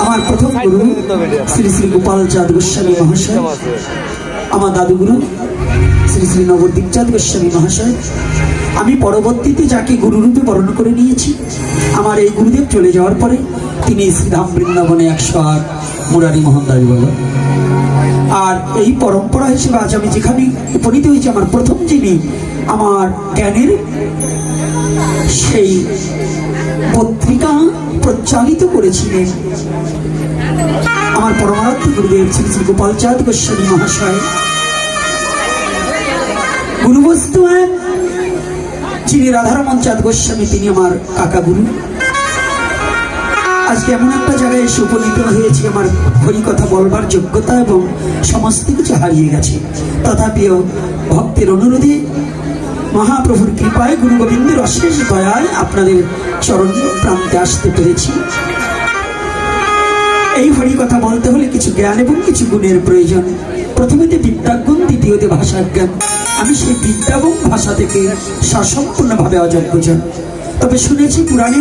আমার প্রথম গুরু শ্রী শ্রী গোপাল চাঁদ গোস্বামী মহাশয়, আমার দাদুগুরু শ্রী শ্রী নবদ্বীপ চাঁদ গোস্বামী মহাশয়। আমি পরবর্তীতে যাকে গুরুরূপে বরণ করে নিয়েছি, আমার এই গুরুদেব চলে যাওয়ার পরে তিনি শ্রীধাম বৃন্দাবনে 108 মুরারি মোহন দাস বলল। আর এই পরম্পরা হিসেবে আজ আমি যেখানে উপনীত হয়েছি, আমার প্রথম যিনি আমার জ্ঞানের সেই পত্রিকা প্রচালিত করেছিলেন আমার পরমারাধ্য গুরুদেব শ্রী শ্রী গোপাল চাঁদ গোস্বামী মহাশয়। গুরুবস্তু যিনি রাধারমন চাঁদ গোস্বামী, তিনি আমার কাকা গুরু। আজকে এমন একটা জায়গায় এসে উপনীত হয়েছি, আমার হরি কথা বলবার যোগ্যতা এবং সমস্ত কিছু হারিয়ে গেছে। তথাপিও ভক্তের অনুরোধে, মহাপ্রভুর কৃপায়, গুরু গোবিন্দের অশেষ দয়ায় আপনাদের চরণ প্রান্তে আসতে পেরেছি। এই হরি কথা বলতে হলে কিছু জ্ঞান এবং কিছু গুণের প্রয়োজন। প্রথমেতে বিদ্যাগুণ, দ্বিতীয়তে ভাষা জ্ঞান। আমি সেই বিদ্যা এবং ভাষা থেকে সসম্পূর্ণভাবে অযোগ্য জন। তবে শুনেছি পুরাণে